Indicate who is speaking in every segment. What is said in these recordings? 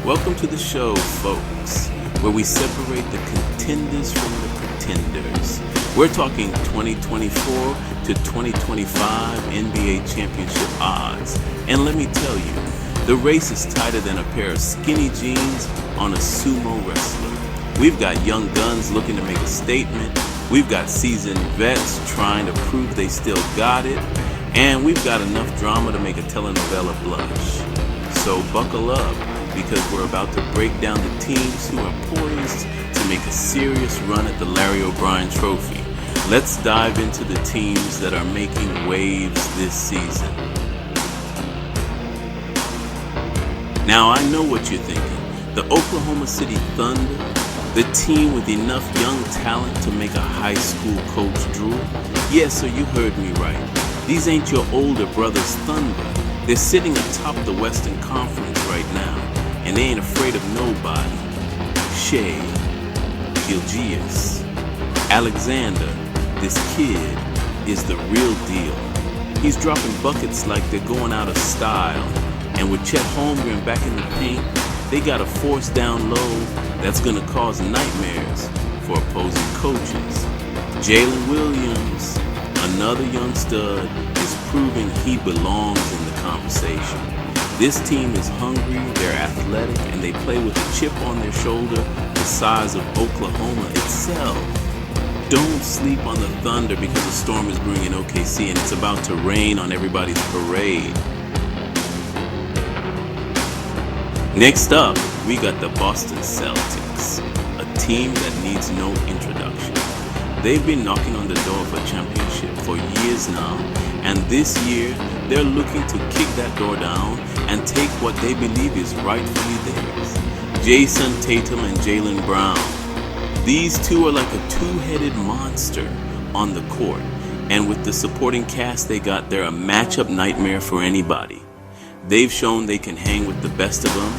Speaker 1: Welcome to the show, folks, where we separate the contenders from the pretenders. We're talking 2024 to 2025 NBA championship odds. And let me tell you, the race is tighter than a pair of skinny jeans on a sumo wrestler. We've got young guns looking to make a statement. We've got seasoned vets trying to prove they still got it. And we've got enough drama to make a telenovela blush. So buckle up, because we're about to break down the teams who are poised to make a serious run at the Larry O'Brien Trophy. Let's dive into the teams that are making waves this season. Now, I know what you're thinking. The Oklahoma City Thunder, the team with enough young talent to make a high school coach drool? Yes, sir, you heard me right. These ain't your older brother's Thunder. They're sitting atop the Western Conference right now, and they ain't afraid of nobody. Shai Gilgeous Alexander, this kid is the real deal. He's dropping buckets like they're going out of style, and with Chet Holmgren back in the paint, they got a force down low that's gonna cause nightmares for opposing coaches. Jalen Williams, another young stud, is proving he belongs in the conversation. This team is hungry, they're athletic, and they play with a chip on their shoulder the size of Oklahoma itself. Don't sleep on the Thunder because a storm is brewing in OKC and it's about to rain on everybody's parade. Next up, we got the Boston Celtics, a team that needs no introduction. They've been knocking on the door of a championship for years now, and this year they're looking to kick that door down and take what they believe is rightfully theirs. Jason Tatum and Jaylen Brown. These two are like a two-headed monster on the court, and with the supporting cast they got, they're a matchup nightmare for anybody. They've shown they can hang with the best of them,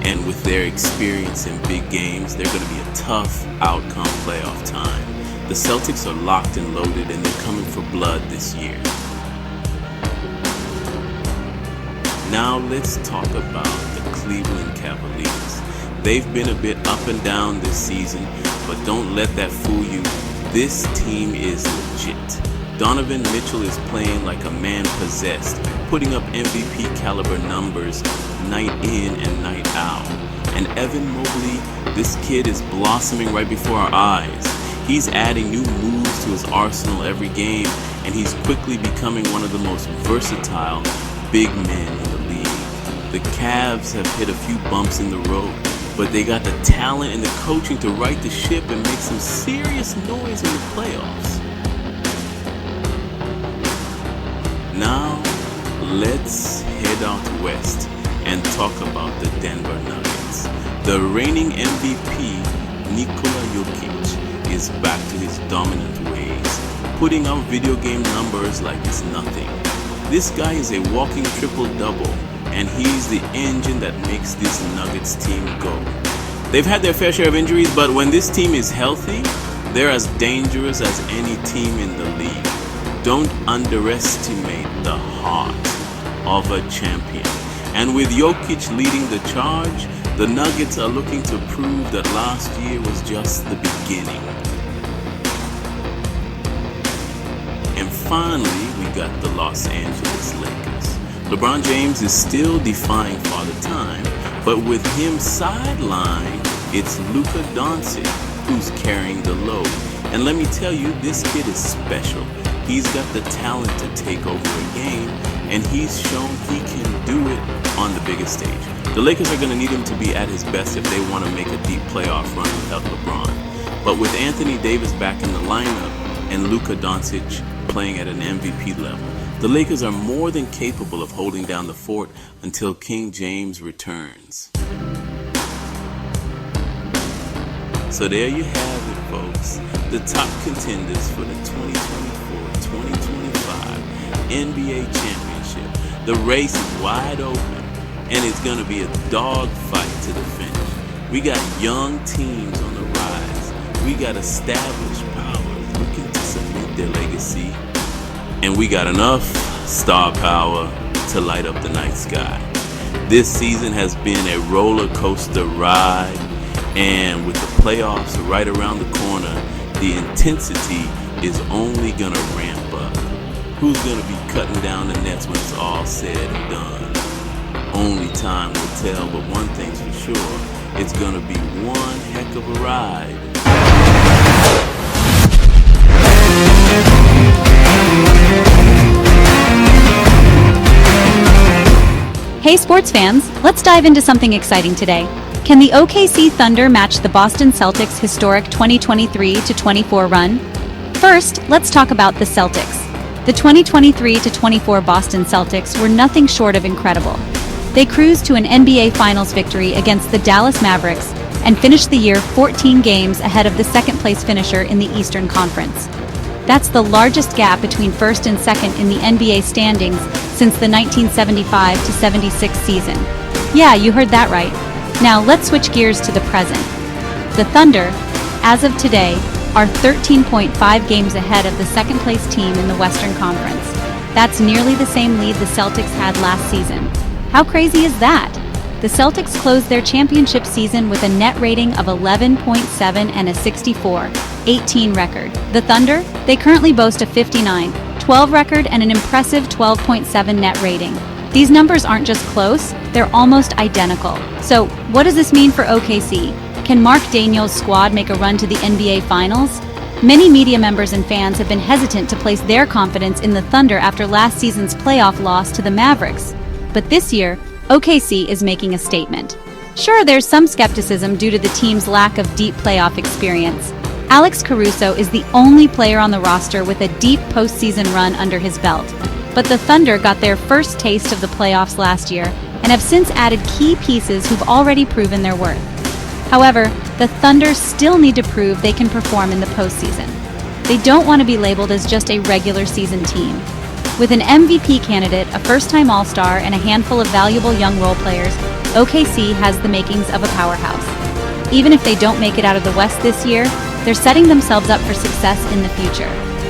Speaker 1: and with their experience in big games, they're going to be a tough outcome playoff time. The Celtics are locked and loaded, and they're coming for blood this year. Now let's talk about the Cleveland Cavaliers. They've been a bit up and down this season, but don't let that fool you. This team is legit. Donovan Mitchell is playing like a man possessed, putting up MVP caliber numbers night in and night out. And Evan Mobley, this kid is blossoming right before our eyes. He's adding new moves to his arsenal every game, and he's quickly becoming one of the most versatile big men in the league. The Cavs have hit a few bumps in the road, but they got the talent and the coaching to right the ship and make some serious noise in the playoffs. Now, let's head out west and talk about the Denver Nuggets. The reigning MVP, Nikola Jokic, is back to his dominant ways, putting out video game numbers like it's nothing. This guy is a walking triple-double, and he's the engine that makes this Nuggets team go. They've had their fair share of injuries, but when this team is healthy, they're as dangerous as any team in the league. Don't underestimate the heart of a champion. And with Jokic leading the charge, the Nuggets are looking to prove that last year was just the beginning. And finally, we got the Los Angeles Lakers. LeBron James is still defying Father Time, but with him sidelined, it's Luka Doncic who's carrying the load. And let me tell you, this kid is special. He's got the talent to take over a game, and he's shown he can do it on the biggest stage. The Lakers are going to need him to be at his best if they want to make a deep playoff run without LeBron. But with Anthony Davis back in the lineup and Luka Doncic playing at an MVP level, the Lakers are more than capable of holding down the fort until King James returns. So there you have it, folks. The top contenders for the 2024-2025 NBA Championship. The race is wide open, and it's going to be a dogfight to the finish. We got young teams on the rise. We got established powers looking to cement their legacy. And we got enough star power to light up the night sky. This season has been a roller coaster ride, and with the playoffs right around the corner, the intensity is only gonna ramp up. Who's gonna be cutting down the nets when it's all said and done? Only time will tell, but one thing's for sure, it's gonna be one heck of a ride.
Speaker 2: Hey sports fans, let's dive into something exciting today. Can the OKC Thunder match the Boston Celtics' historic 2023-24 run? First, let's talk about the Celtics. The 2023-24 Boston Celtics were nothing short of incredible. They cruised to an NBA Finals victory against the Dallas Mavericks and finished the year 14 games ahead of the second-place finisher in the Eastern Conference. That's the largest gap between first and second in the NBA standings since the 1975-76 season. Yeah, you heard that right. Now let's switch gears to the present. The Thunder, as of today, are 13.5 games ahead of the second-place team in the Western Conference. That's nearly the same lead the Celtics had last season. How crazy is that? The Celtics closed their championship season with a net rating of 11.7 and a 64-18 record. The Thunder, they currently boast a 59-12 record and an impressive 12.7 net rating. These numbers aren't just close, they're almost identical. So, what does this mean for OKC? Can Mark Daigneault's squad make a run to the NBA Finals? Many media members and fans have been hesitant to place their confidence in the Thunder after last season's playoff loss to the Mavericks. But this year, OKC is making a statement. Sure, there's some skepticism due to the team's lack of deep playoff experience. Alex Caruso is the only player on the roster with a deep postseason run under his belt. But the Thunder got their first taste of the playoffs last year and have since added key pieces who've already proven their worth. However, the Thunder still need to prove they can perform in the postseason. They don't want to be labeled as just a regular season team. With an MVP candidate, a first-time All-Star, and a handful of valuable young role players, OKC has the makings of a powerhouse. Even if they don't make it out of the West this year, they're setting themselves up for success in the future.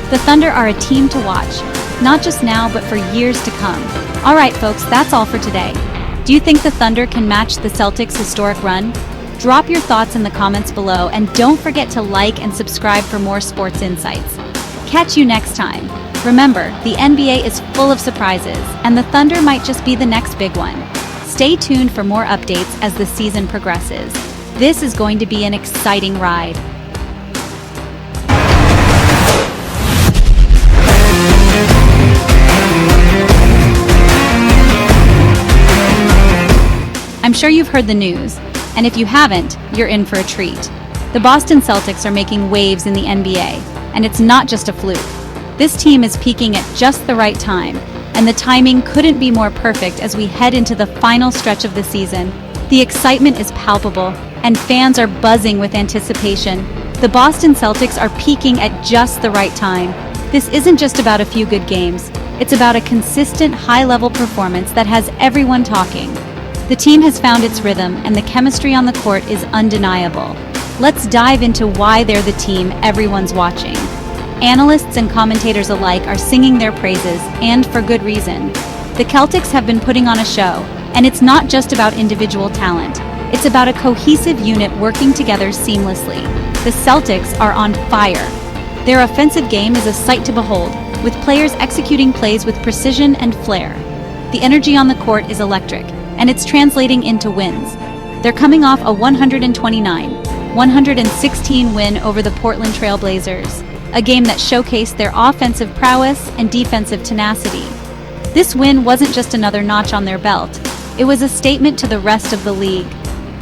Speaker 2: The Thunder are a team to watch, not just now, but for years to come. All right, folks, that's all for today. Do you think the Thunder can match the Celtics' historic run? Drop your thoughts in the comments below, and don't forget to like and subscribe for more sports insights. Catch you next time. Remember, the NBA is full of surprises, and the Thunder might just be the next big one. Stay tuned for more updates as the season progresses. This is going to be an exciting ride. I'm sure you've heard the news, and if you haven't, you're in for a treat. The Boston Celtics are making waves in the NBA, and it's not just a fluke. This team is peaking at just the right time, and the timing couldn't be more perfect as we head into the final stretch of the season. The excitement is palpable, and fans are buzzing with anticipation. The Boston Celtics are peaking at just the right time. This isn't just about a few good games. It's about a consistent, high-level performance that has everyone talking. The team has found its rhythm, and the chemistry on the court is undeniable. Let's dive into why they're the team everyone's watching. Analysts and commentators alike are singing their praises, and for good reason. The Celtics have been putting on a show, and it's not just about individual talent. It's about a cohesive unit working together seamlessly. The Celtics are on fire. Their offensive game is a sight to behold, with players executing plays with precision and flair. The energy on the court is electric, and it's translating into wins. They're coming off a 129-116 win over the Portland Trail Blazers, a game that showcased their offensive prowess and defensive tenacity. This win wasn't just another notch on their belt, it was a statement to the rest of the league.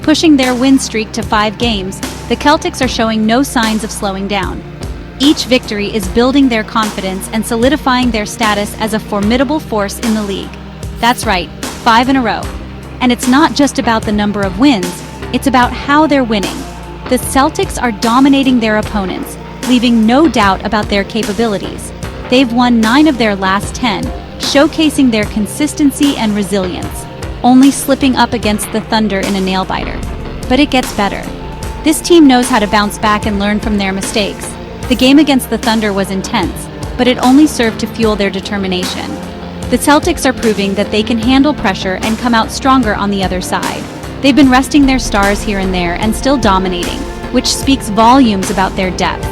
Speaker 2: Pushing their win streak to 5 games, the Celtics are showing no signs of slowing down. Each victory is building their confidence and solidifying their status as a formidable force in the league. That's right, 5 in a row. And it's not just about the number of wins, it's about how they're winning. The Celtics are dominating their opponents, leaving no doubt about their capabilities. They've won 9 of their last 10, showcasing their consistency and resilience, only slipping up against the Thunder in a nail-biter. But it gets better. This team knows how to bounce back and learn from their mistakes. The game against the Thunder was intense, but it only served to fuel their determination. The Celtics are proving that they can handle pressure and come out stronger on the other side. They've been resting their stars here and there and still dominating, which speaks volumes about their depth.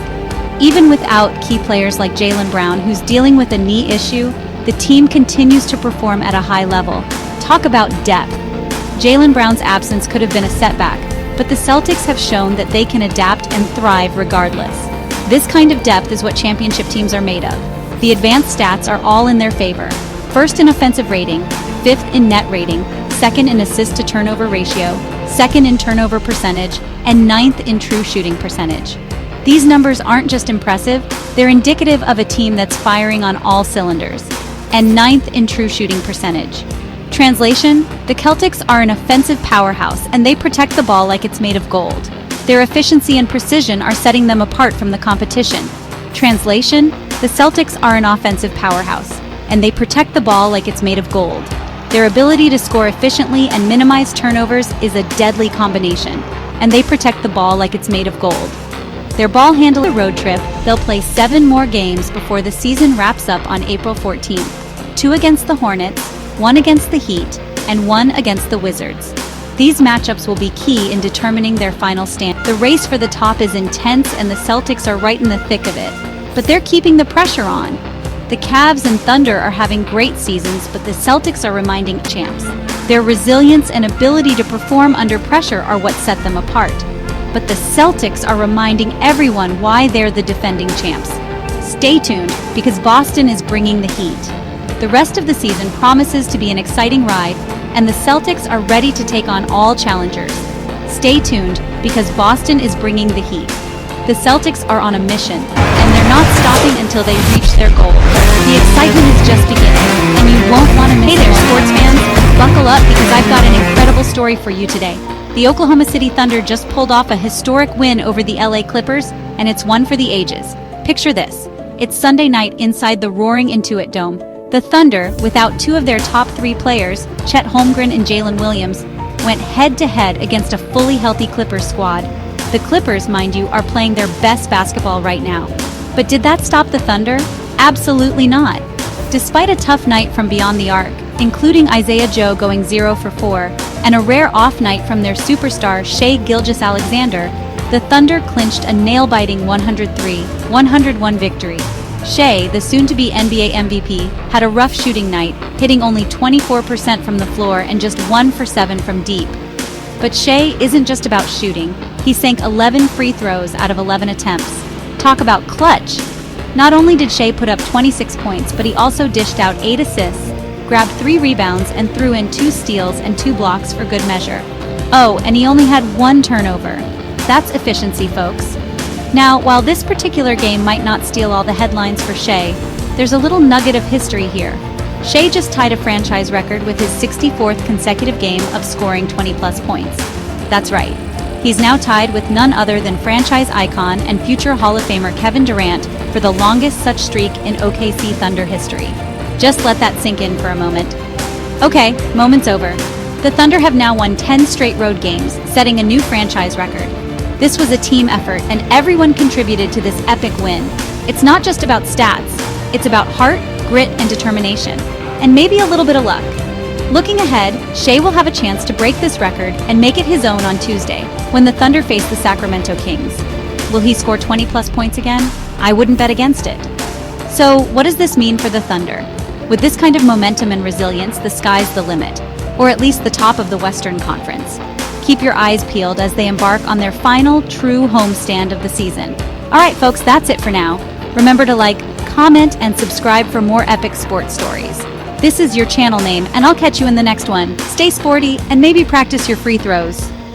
Speaker 2: Even without key players like Jaylen Brown, who's dealing with a knee issue, the team continues to perform at a high level. Talk about depth. Jaylen Brown's absence could have been a setback, but the Celtics have shown that they can adapt and thrive regardless. This kind of depth is what championship teams are made of. The advanced stats are all in their favor. First in offensive rating, fifth in net rating, second in assist-to-turnover ratio, second in turnover percentage, and ninth in true shooting percentage. These numbers aren't just impressive, they're indicative of a team that's firing on all cylinders. And ninth in true shooting percentage. Translation: the Celtics are an offensive powerhouse and they protect the ball like it's made of gold. Their efficiency and precision are setting them apart from the competition. Translation: the Celtics are an offensive powerhouse and they protect the ball like it's made of gold. Their ability to score efficiently and minimize turnovers is a deadly combination, and they protect the ball like it's made of gold. Their ball handler road trip, they'll play 7 more games before the season wraps up on April 14th. 2 against the Hornets, 1 against the Heat, and 1 against the Wizards. These matchups will be key in determining their final stand. The race for the top is intense and the Celtics are right in the thick of it. But they're keeping the pressure on. The Cavs and Thunder are having great seasons, but the Celtics are reminding champs. Their resilience and ability to perform under pressure are what set them apart. But the Celtics are reminding everyone why they're the defending champs. Stay tuned, because Boston is bringing the heat. The rest of the season promises to be an exciting ride, and the Celtics are ready to take on all challengers. Stay tuned, because Boston is bringing the heat. The Celtics are on a mission, and they're not stopping until they reach their goal. The excitement is just beginning, and you won't want to miss it. Hey there, sports fans! Buckle up, because I've got an incredible story for you today. The Oklahoma City Thunder just pulled off a historic win over the LA Clippers, and it's one for the ages. Picture this. It's Sunday night inside the roaring Intuit Dome. The Thunder, without 2 of their top 3 players, Chet Holmgren and Jalen Williams, went head-to-head against a fully healthy Clippers squad. The Clippers, mind you, are playing their best basketball right now. But did that stop the Thunder? Absolutely not. Despite a tough night from beyond the arc, including Isaiah Joe going 0 for 4, and a rare off night from their superstar Shai Gilgeous-Alexander, the Thunder clinched a nail-biting 103-101 victory. Shai, the soon-to-be NBA MVP, had a rough shooting night, hitting only 24% from the floor and just 1 for 7 from deep. But Shai isn't just about shooting. He sank 11 free throws out of 11 attempts. Talk about clutch! Not only did Shai put up 26 points, but he also dished out 8 assists, grabbed 3 rebounds, and threw in 2 steals and 2 blocks for good measure. Oh, and he only had 1 turnover. That's efficiency, folks. Now, while this particular game might not steal all the headlines for Shai, there's a little nugget of history here. Shai just tied a franchise record with his 64th consecutive game of scoring 20-plus points. That's right. He's now tied with none other than franchise icon and future Hall of Famer Kevin Durant for the longest such streak in OKC Thunder history. Just let that sink in for a moment. Okay, moment's over. The Thunder have now won 10 straight road games, setting a new franchise record. This was a team effort, and everyone contributed to this epic win. It's not just about stats. It's about heart, grit, and determination. And maybe a little bit of luck. Looking ahead, Shai will have a chance to break this record and make it his own on Tuesday, when the Thunder face the Sacramento Kings. Will he score 20-plus points again? I wouldn't bet against it. So, what does this mean for the Thunder? With this kind of momentum and resilience, the sky's the limit, or at least the top of the Western Conference. Keep your eyes peeled as they embark on their final true homestand of the season. All right, folks, that's it for now. Remember to like, comment, and subscribe for more epic sports stories. This is your channel name, and I'll catch you in the next one. Stay sporty, and maybe practice your free throws.